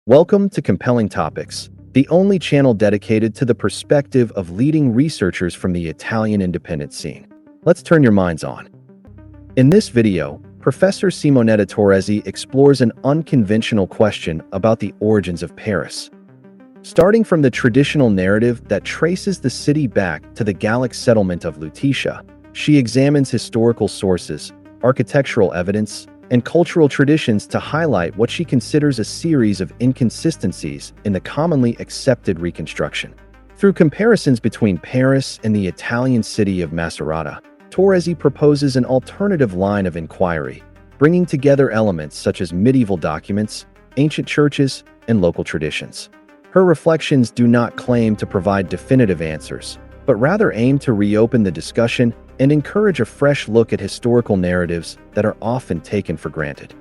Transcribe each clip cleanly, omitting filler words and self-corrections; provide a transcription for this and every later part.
Welcome to Compelling Topics, the only channel dedicated to the perspective of leading researchers from the Italian independent scene. Let's turn your minds on. In this video, Professor Simonetta Torresi explores an unconventional question about the origins of Paris. Starting from the traditional narrative that traces the city back to the Gallic settlement of Lutetia, she examines historical sources, architectural evidence, and cultural traditions to highlight what she considers a series of inconsistencies in the commonly accepted reconstruction. Through comparisons between Paris and the Italian city of Macerata, Torresi proposes an alternative line of inquiry, bringing together elements such as medieval documents, ancient churches, and local traditions. Her reflections do not claim to provide definitive answers, but rather aim to reopen the discussion and encourage a fresh look at historical narratives that are often taken for granted.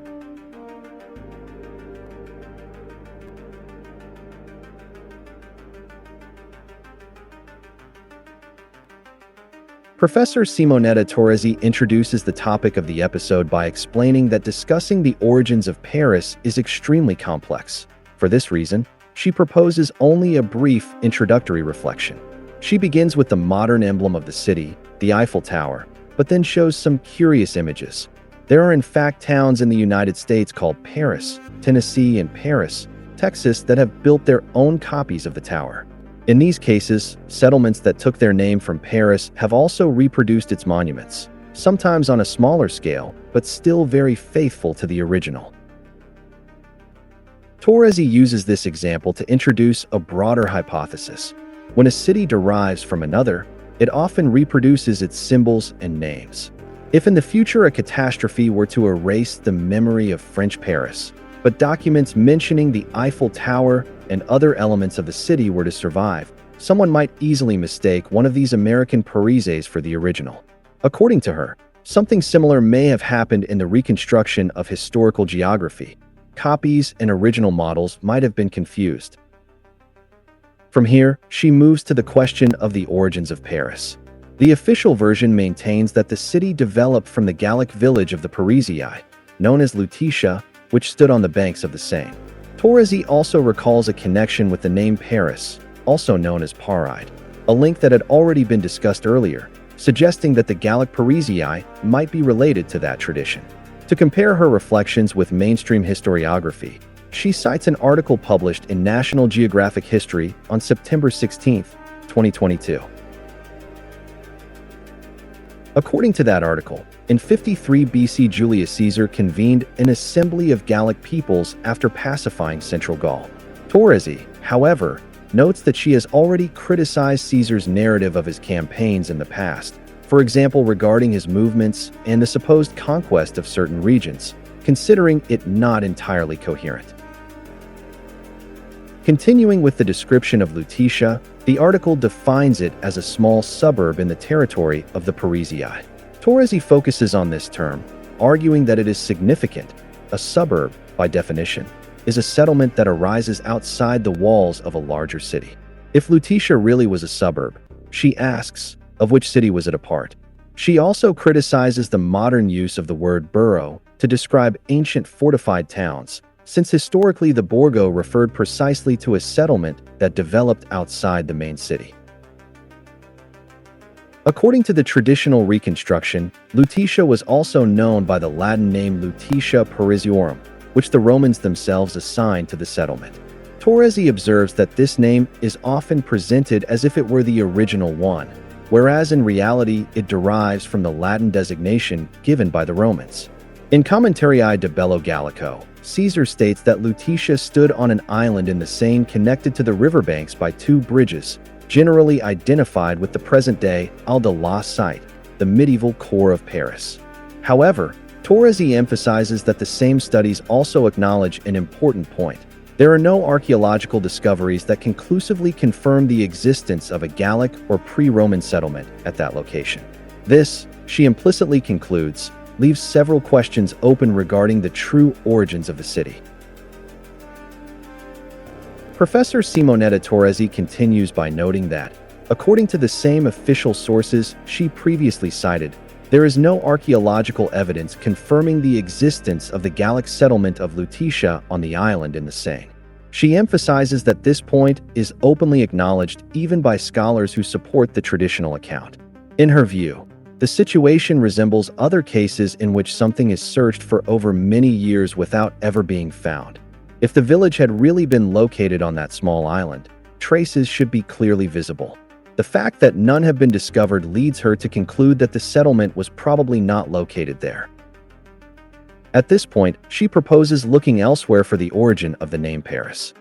Professor Simonetta Torresi introduces the topic of the episode by explaining that discussing the origins of Paris is extremely complex. For this reason, she proposes only a brief introductory reflection. She begins with the modern emblem of the city, the Eiffel Tower, but then shows some curious images. There are in fact towns in the United States called Paris, Tennessee, and Paris, Texas that have built their own copies of the tower. In these cases, settlements that took their name from Paris have also reproduced its monuments, sometimes on a smaller scale, but still very faithful to the original. Torresi uses this example to introduce a broader hypothesis. When a city derives from another, it often reproduces its symbols and names. If in the future a catastrophe were to erase the memory of French Paris, but documents mentioning the Eiffel Tower and other elements of the city were to survive, someone might easily mistake one of these American Parises for the original. According to her, something similar may have happened in the reconstruction of historical geography. Copies and original models might have been confused. From here, she moves to the question of the origins of Paris. The official version maintains that the city developed from the Gallic village of the Parisii, known as Lutetia, which stood on the banks of the Seine. Torresi also recalls a connection with the name Paris, also known as Paride, a link that had already been discussed earlier, suggesting that the Gallic Parisii might be related to that tradition. To compare her reflections with mainstream historiography, she cites an article published in National Geographic History on September 16, 2022. According to that article, in 53 BC Julius Caesar convened an assembly of Gallic peoples after pacifying Central Gaul. Torresi, however, notes that she has already criticized Caesar's narrative of his campaigns in the past, for example regarding his movements and the supposed conquest of certain regions, considering it not entirely coherent. Continuing with the description of Lutetia, the article defines it as a small suburb in the territory of the Parisii. Torresi focuses on this term, arguing that it is significant. A suburb, by definition, is a settlement that arises outside the walls of a larger city. If Lutetia really was a suburb, she asks, of which city was it a part? She also criticizes the modern use of the word borough to describe ancient fortified towns, since historically the borgo referred precisely to a settlement that developed outside the main city. According to the traditional reconstruction, Lutetia was also known by the Latin name Lutetia Parisiorum, which the Romans themselves assigned to the settlement. Torresi observes that this name is often presented as if it were the original one, whereas in reality it derives from the Latin designation given by the Romans. In Commentarii de Bello Gallico, Caesar states that Lutetia stood on an island in the Seine connected to the riverbanks by two bridges, generally identified with the present-day Ile de la Cite, the medieval core of Paris. However, Torresi emphasizes that the same studies also acknowledge an important point. There are no archaeological discoveries that conclusively confirm the existence of a Gallic or pre-Roman settlement at that location. This, she implicitly concludes, leaves several questions open regarding the true origins of the city. Professor Simonetta Torresi continues by noting that, according to the same official sources she previously cited, there is no archaeological evidence confirming the existence of the Gallic settlement of Lutetia on the island in the Seine. She emphasizes that this point is openly acknowledged even by scholars who support the traditional account. In her view, the situation resembles other cases in which something is searched for over many years without ever being found. If the village had really been located on that small island, traces should be clearly visible. The fact that none have been discovered leads her to conclude that the settlement was probably not located there. At this point, she proposes looking elsewhere for the origin of the name Paris.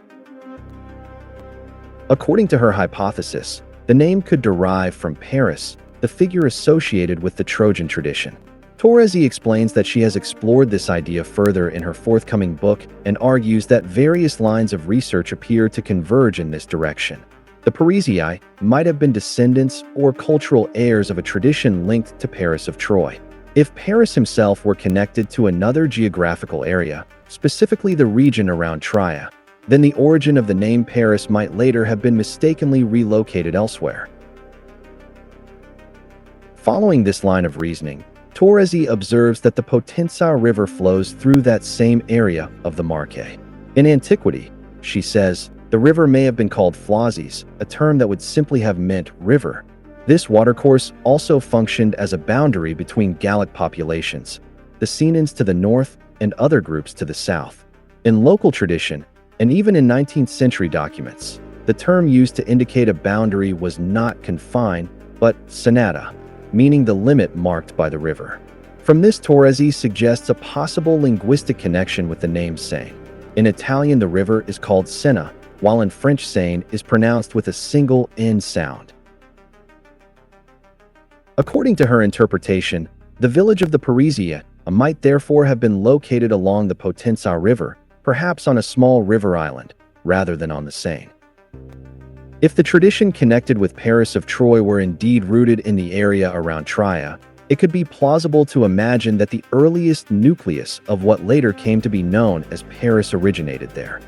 According to her hypothesis, the name could derive from Paris, the figure associated with the Trojan tradition. Torresi explains that she has explored this idea further in her forthcoming book and argues that various lines of research appear to converge in this direction. The Parisii might have been descendants or cultural heirs of a tradition linked to Paris of Troy. If Paris himself were connected to another geographical area, specifically the region around Troia, then the origin of the name Paris might later have been mistakenly relocated elsewhere. Following this line of reasoning, Torresi observes that the Potenza River flows through that same area of the Marche. In antiquity, she says, the river may have been called Flazes, a term that would simply have meant river. This watercourse also functioned as a boundary between Gallic populations, the Senans to the north and other groups to the south. In local tradition, and even in 19th century documents, the term used to indicate a boundary was not confined, but Simonetta, meaning the limit marked by the river. From this, Torresi suggests a possible linguistic connection with the name Seine. In Italian, the river is called Sena, while in French, Seine is pronounced with a single N sound. According to her interpretation, the village of the Parisii might therefore have been located along the Potenza River, perhaps on a small river island, rather than on the Seine. If the tradition connected with Paris of Troy were indeed rooted in the area around Troia, it could be plausible to imagine that the earliest nucleus of what later came to be known as Paris originated there.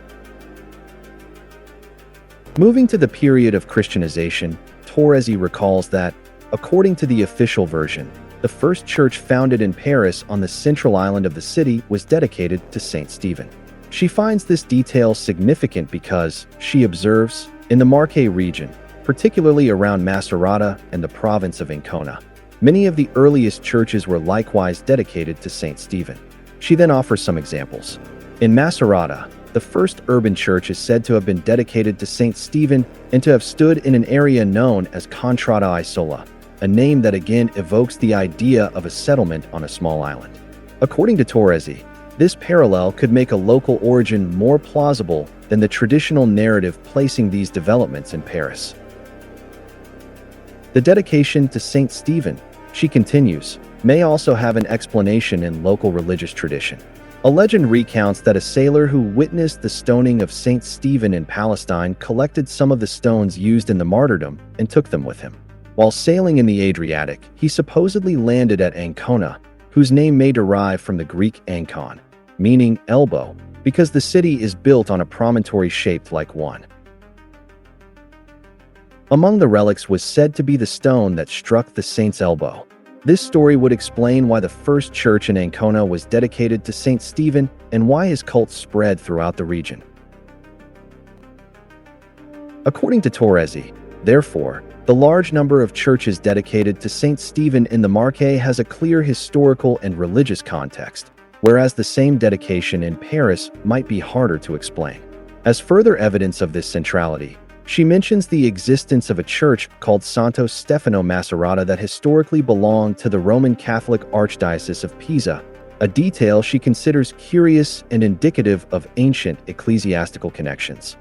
Moving to the period of Christianization, Torresi recalls that, according to the official version, the first church founded in Paris on the central island of the city was dedicated to Saint Stephen. She finds this detail significant because, she observes, in the Marche region, particularly around Macerata and the province of Ancona, many of the earliest churches were likewise dedicated to Saint Stephen. She then offers some examples. In Macerata, the first urban church is said to have been dedicated to Saint Stephen and to have stood in an area known as Contrada Isola, a name that again evokes the idea of a settlement on a small island. According to Torresi, this parallel could make a local origin more plausible than the traditional narrative placing these developments in Paris. The dedication to Saint Stephen, she continues, may also have an explanation in local religious tradition. A legend recounts that a sailor who witnessed the stoning of Saint Stephen in Palestine collected some of the stones used in the martyrdom and took them with him. While sailing in the Adriatic, he supposedly landed at Ancona, whose name may derive from the Greek ankon, meaning elbow, because the city is built on a promontory shaped like one. Among the relics was said to be the stone that struck the saint's elbow. This story would explain why the first church in Ancona was dedicated to Saint Stephen and why his cult spread throughout the region. According to Torresi, therefore, the large number of churches dedicated to Saint Stephen in the Marche has a clear historical and religious context, whereas the same dedication in Paris might be harder to explain. As further evidence of this centrality, she mentions the existence of a church called Santo Stefano Macerata that historically belonged to the Roman Catholic Archdiocese of Pisa, a detail she considers curious and indicative of ancient ecclesiastical connections.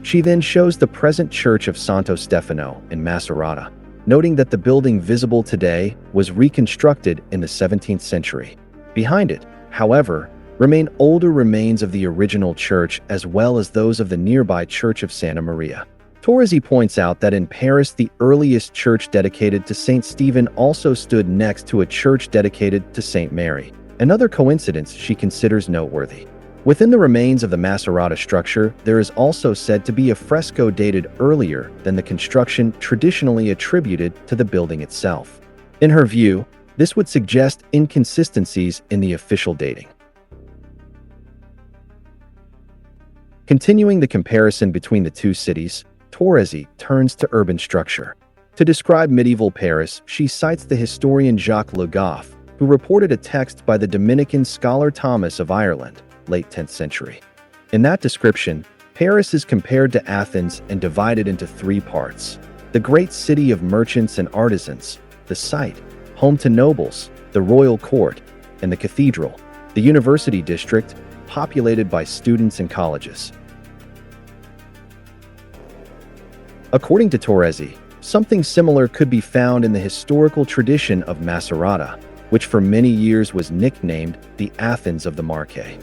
She then shows the present church of Santo Stefano in Macerata, noting that the building visible today was reconstructed in the 17th century. Behind it, however, remain older remains of the original church as well as those of the nearby Church of Santa Maria. Torresi points out that in Paris the earliest church dedicated to Saint Stephen also stood next to a church dedicated to Saint Mary, another coincidence she considers noteworthy. Within the remains of the Macerata structure, there is also said to be a fresco dated earlier than the construction traditionally attributed to the building itself. In her view, this would suggest inconsistencies in the official dating. Continuing the comparison between the two cities, Torresi turns to urban structure. To describe medieval Paris, she cites the historian Jacques Le Goff, who reported a text by the Dominican scholar Thomas of Ireland, late 10th century. In that description, Paris is compared to Athens and divided into three parts: the great city of merchants and artisans, the site, home to nobles, the royal court, and the cathedral, the university district, populated by students and colleges. According to Torresi, something similar could be found in the historical tradition of Macerata, which for many years was nicknamed the Athens of the Marche.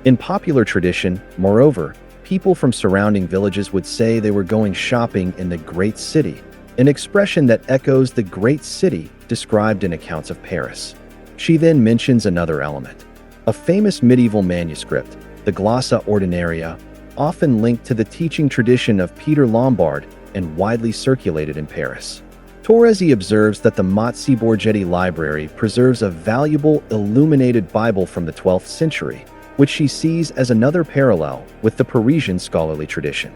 In popular tradition, moreover, people from surrounding villages would say they were going shopping in the great city, an expression that echoes the great city described in accounts of Paris. She then mentions another element: a famous medieval manuscript, the Glossa Ordinaria, often linked to the teaching tradition of Peter Lombard and widely circulated in Paris. Torresi observes that the Mazzi Borgetti Library preserves a valuable illuminated Bible from the 12th century, which she sees as another parallel with the Parisian scholarly tradition.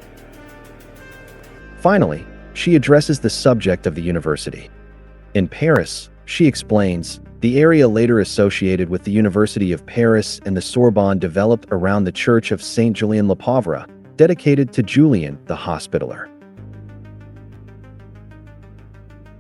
Finally, she addresses the subject of the university. In Paris, she explains, the area later associated with the University of Paris and the Sorbonne developed around the Church of Saint Julien le Pauvre, dedicated to Julian the Hospitaller.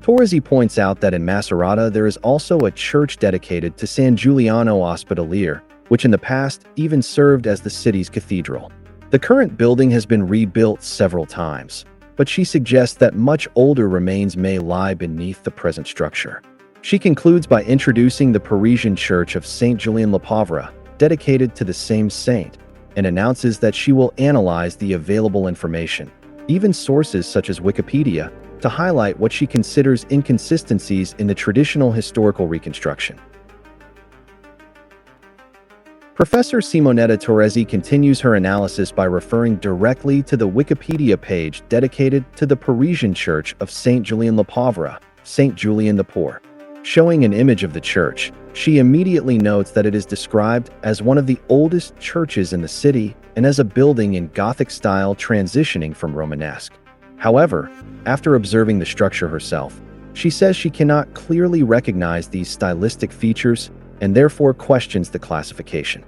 Torresi points out that in Macerata there is also a church dedicated to San Giuliano Ospedaliere, which in the past even served as the city's cathedral. The current building has been rebuilt several times, but she suggests that much older remains may lie beneath the present structure. She concludes by introducing the Parisian Church of Saint Julien le Pauvre, dedicated to the same saint, and announces that she will analyze the available information, even sources such as Wikipedia, to highlight what she considers inconsistencies in the traditional historical reconstruction. Professor Simonetta Torresi continues her analysis by referring directly to the Wikipedia page dedicated to the Parisian Church of Saint Julien le Pauvre, Saint Julien the Poor. Showing an image of the church, she immediately notes that it is described as one of the oldest churches in the city and as a building in Gothic style transitioning from Romanesque. However, after observing the structure herself, she says she cannot clearly recognize these stylistic features and therefore questions the classification.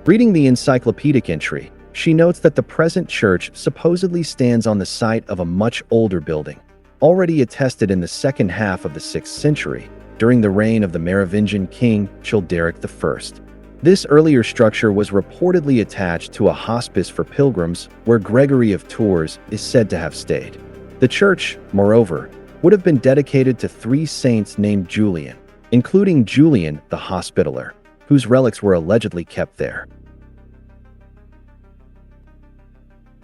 Reading the encyclopedic entry, she notes that the present church supposedly stands on the site of a much older building, already attested in the second half of the 6th century, during the reign of the Merovingian king Childeric I. This earlier structure was reportedly attached to a hospice for pilgrims where Gregory of Tours is said to have stayed. The church, moreover, would have been dedicated to three saints named Julian, including Julian the Hospitaller, whose relics were allegedly kept there.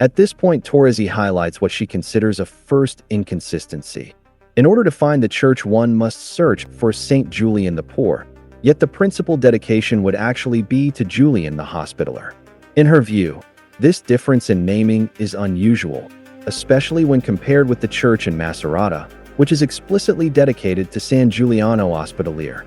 At this point, Torresi highlights what she considers a first inconsistency. In order to find the church, one must search for Saint Julian the Poor, yet the principal dedication would actually be to Julian the Hospitaller. In her view, this difference in naming is unusual, especially when compared with the church in Macerata, which is explicitly dedicated to San Giuliano Ospedaliere.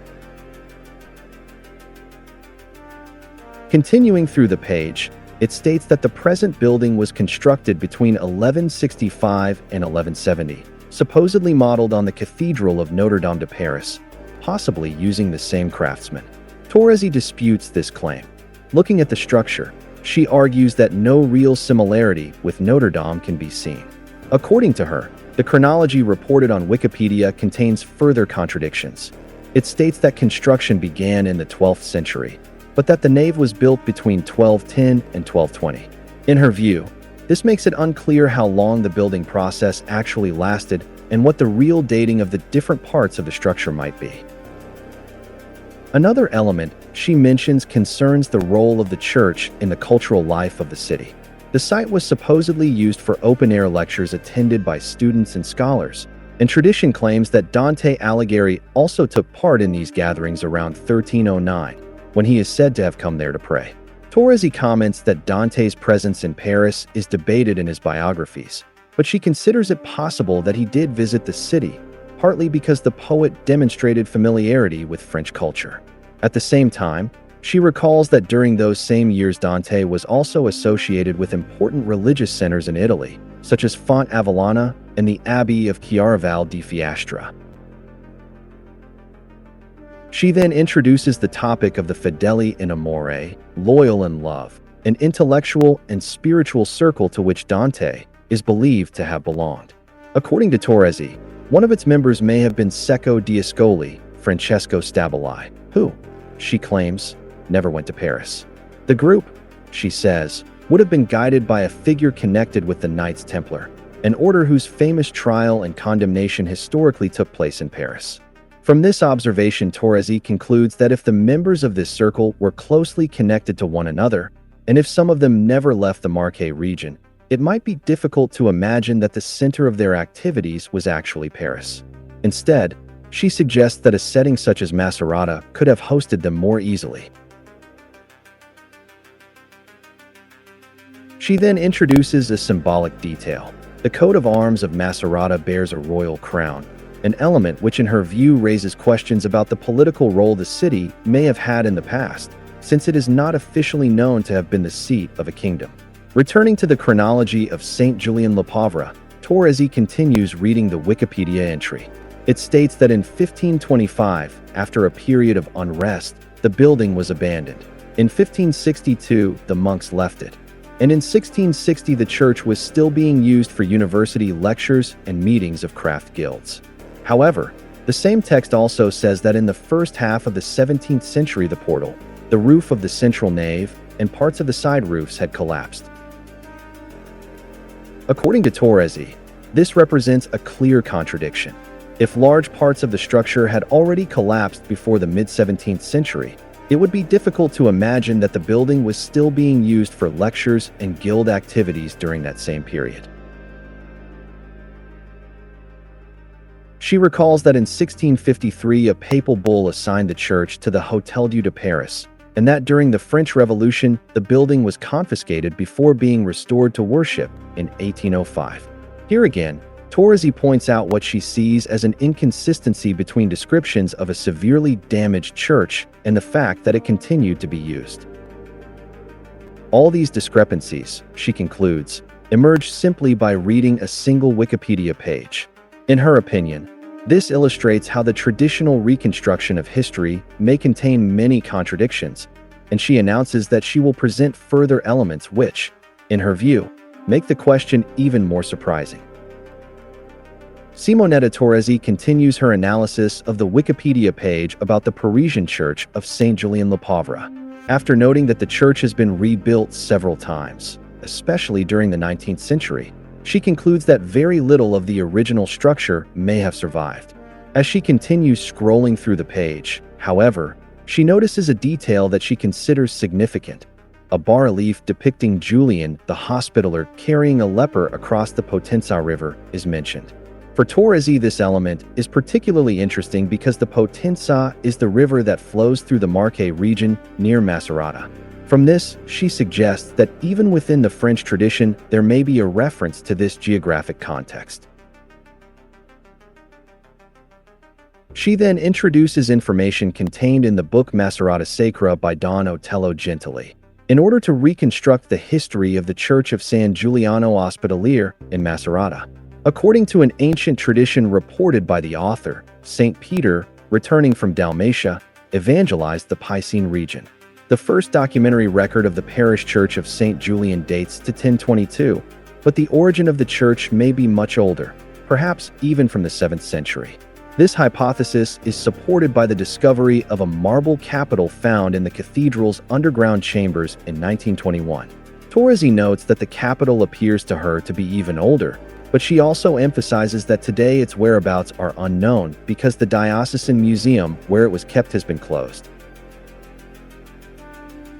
Continuing through the page, it states that the present building was constructed between 1165 and 1170, supposedly modeled on the Cathedral of Notre Dame de Paris, possibly using the same craftsman. Torresi disputes this claim. Looking at the structure, she argues that no real similarity with Notre Dame can be seen. According to her, the chronology reported on Wikipedia contains further contradictions. It states that construction began in the 12th century, but that the nave was built between 1210 and 1220. In her view, this makes it unclear how long the building process actually lasted and what the real dating of the different parts of the structure might be. Another element she mentions concerns the role of the church in the cultural life of the city. The site was supposedly used for open-air lectures attended by students and scholars, and tradition claims that Dante Alighieri also took part in these gatherings around 1309, when he is said to have come there to pray. Torresi comments that Dante's presence in Paris is debated in his biographies, but she considers it possible that he did visit the city, partly because the poet demonstrated familiarity with French culture. At the same time, She recalls that during those same years Dante was also associated with important religious centers in Italy, such as Font Avellana and the Abbey of Chiaraval di Fiastra. She then introduces the topic of the fedeli in amore, loyal in love, an intellectual and spiritual circle to which Dante is believed to have belonged. According to Torresi, one of its members may have been Secco Diascoli, Francesco Stabili, who, she claims, never went to Paris. The group, she says, would have been guided by a figure connected with the Knights Templar, an order whose famous trial and condemnation historically took place in Paris. From this observation, Torresi concludes that if the members of this circle were closely connected to one another, and if some of them never left the Marche region, it might be difficult to imagine that the center of their activities was actually Paris. Instead, she suggests that a setting such as Macerata could have hosted them more easily. She then introduces a symbolic detail. The coat of arms of Macerata bears a royal crown, an element which in her view raises questions about the political role the city may have had in the past, since it is not officially known to have been the seat of a kingdom. Returning to the chronology of Saint Julien Le Pauvre, Torresi continues reading the Wikipedia entry. It states that in 1525, after a period of unrest, the building was abandoned. In 1562, the monks left it. And in 1660, the church was still being used for university lectures and meetings of craft guilds. However, the same text also says that in the first half of the 17th century, the portal, the roof of the central nave, and parts of the side roofs had collapsed. According to Torresi, this represents a clear contradiction. If large parts of the structure had already collapsed before the mid-17th century, it would be difficult to imagine that the building was still being used for lectures and guild activities during that same period. She recalls that in 1653 a papal bull assigned the church to the Hôtel Dieu de Paris, and that during the French Revolution the building was confiscated before being restored to worship in 1805. Here again, Torresi points out what she sees as an inconsistency between descriptions of a severely damaged church and the fact that it continued to be used. All these discrepancies, she concludes, emerge simply by reading a single Wikipedia page. In her opinion, this illustrates how the traditional reconstruction of history may contain many contradictions, and she announces that she will present further elements which, in her view, make the question even more surprising. Simonetta Torresi continues her analysis of the Wikipedia page about the Parisian church of Saint Julien Le Pauvre, after noting that the church has been rebuilt several times, especially during the 19th century. She concludes that very little of the original structure may have survived. As she continues scrolling through the page, however, she notices a detail that she considers significant. A bas-relief depicting Julian, the Hospitaller, carrying a leper across the Potenza River is mentioned. For Torresi, this element is particularly interesting because the Potenza is the river that flows through the Marche region near Macerata. From this, she suggests that even within the French tradition, there may be a reference to this geographic context. She then introduces information contained in the book Macerata Sacra by Don Otello Gentili, in order to reconstruct the history of the Church of San Giuliano Ospedaliere in Macerata. According to an ancient tradition reported by the author, St. Peter, returning from Dalmatia, evangelized the Piscine region. The first documentary record of the parish church of St. Julian dates to 1022, but the origin of the church may be much older, perhaps even from the 7th century. This hypothesis is supported by the discovery of a marble capital found in the cathedral's underground chambers in 1921. Torresi notes that the capital appears to her to be even older, but she also emphasizes that today its whereabouts are unknown because the diocesan museum where it was kept has been closed.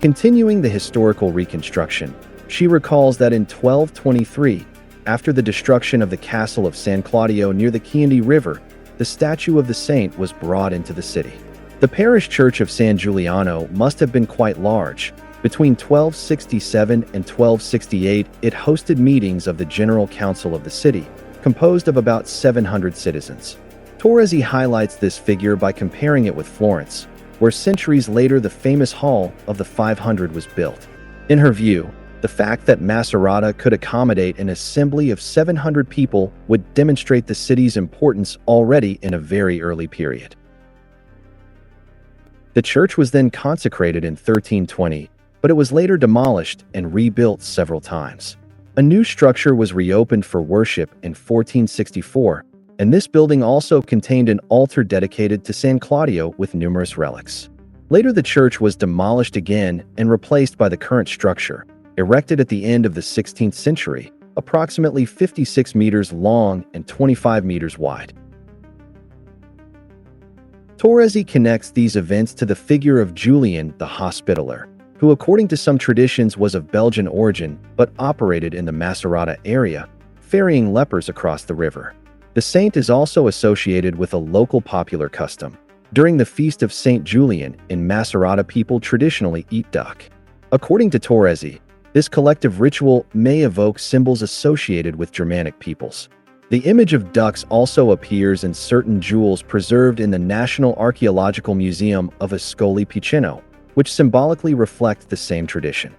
Continuing the historical reconstruction, she recalls that in 1223, after the destruction of the castle of San Claudio near the Chiandi River, the statue of the saint was brought into the city. The parish church of San Giuliano must have been quite large. Between 1267 and 1268, it hosted meetings of the General Council of the city, composed of about 700 citizens. Torresi highlights this figure by comparing it with Florence, where centuries later the famous Hall of the 500 was built. In her view, the fact that Macerata could accommodate an assembly of 700 people would demonstrate the city's importance already in a very early period. The church was then consecrated in 1320, but it was later demolished and rebuilt several times. A new structure was reopened for worship in 1464, and this building also contained an altar dedicated to San Claudio with numerous relics. Later the church was demolished again and replaced by the current structure, erected at the end of the 16th century, approximately 56 meters long and 25 meters wide. Torresi connects these events to the figure of Julian the Hospitaller, who according to some traditions was of Belgian origin but operated in the Macerata area, ferrying lepers across the river. The saint is also associated with a local popular custom. During the feast of Saint Julian in Macerata, people traditionally eat duck. According to Torresi, this collective ritual may evoke symbols associated with Germanic peoples. The image of ducks also appears in certain jewels preserved in the National Archaeological Museum of Ascoli Piceno, which symbolically reflect the same tradition.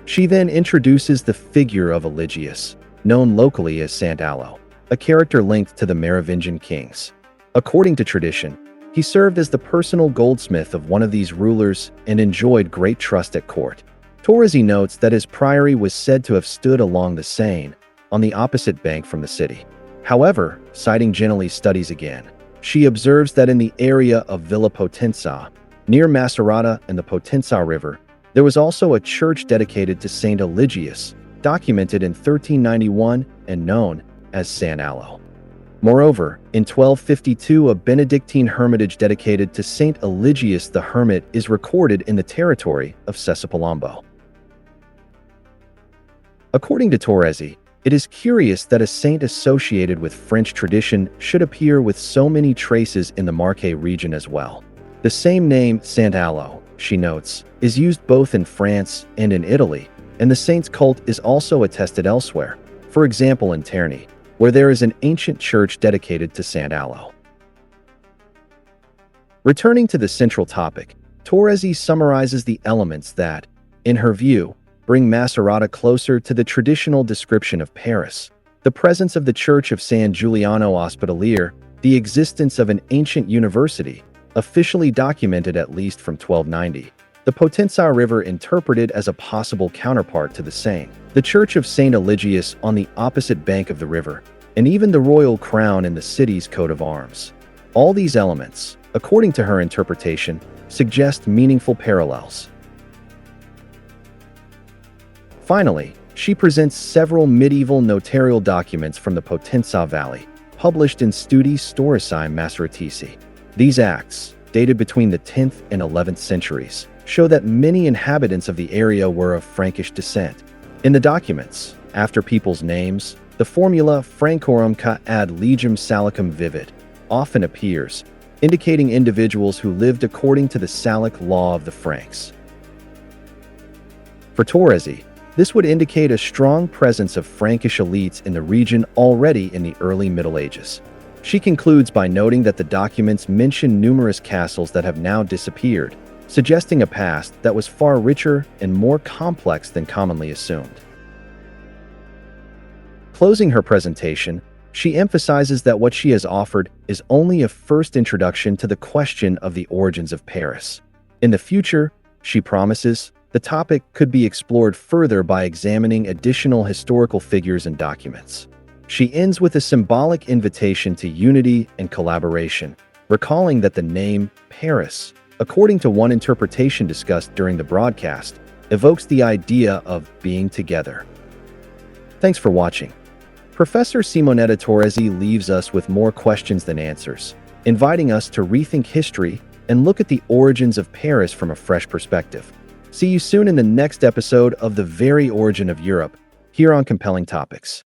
She then introduces the figure of Eligius, known locally as Sant Alo, a character linked to the Merovingian kings. According to tradition, he served as the personal goldsmith of one of these rulers and enjoyed great trust at court. Torresi notes that his priory was said to have stood along the Seine, on the opposite bank from the city. However, citing Genelli's studies again, she observes that in the area of Villa Potenza, near Macerata and the Potenza River, there was also a church dedicated to Saint Eligius, documented in 1391 and known as San Alo. Moreover, in 1252 a Benedictine hermitage dedicated to Saint Eligius the Hermit is recorded in the territory of Cesapolombo. According to Torresi, it is curious that a saint associated with French tradition should appear with so many traces in the Marche region as well. The same name, Sant Alo, she notes, is used both in France and in Italy, and the saint's cult is also attested elsewhere, for example in Terni, where there is an ancient church dedicated to Sant Alo. Returning to the central topic, Torresi summarizes the elements that, in her view, bring Macerata closer to the traditional description of Paris: the presence of the Church of San Giuliano Ospedalier, the existence of an ancient university, officially documented at least from 1290, the Potenza River interpreted as a possible counterpart to the Seine, the Church of Saint Eligius on the opposite bank of the river, and even the royal crown in the city's coat of arms. All these elements, according to her interpretation, suggest meaningful parallels. Finally, she presents several medieval notarial documents from the Potenza Valley, published in Studi Storici Maceratici. These acts, dated between the 10th and 11th centuries, show that many inhabitants of the area were of Frankish descent. In the documents, after people's names, the formula Francorum ca ad legem Salicum vivid often appears, indicating individuals who lived according to the Salic law of the Franks. For Torresi, this would indicate a strong presence of Frankish elites in the region already in the early Middle Ages. She concludes by noting that the documents mention numerous castles that have now disappeared, suggesting a past that was far richer and more complex than commonly assumed. Closing her presentation, she emphasizes that what she has offered is only a first introduction to the question of the origins of Paris. In the future, she promises, the topic could be explored further by examining additional historical figures and documents. She ends with a symbolic invitation to unity and collaboration, recalling that the name Paris, according to one interpretation discussed during the broadcast, evokes the idea of being together. Thanks for watching. Professor Simonetta Torresi leaves us with more questions than answers, inviting us to rethink history and look at the origins of Paris from a fresh perspective. See you soon in the next episode of The Very Origin of Europe, here on Compelling Topics.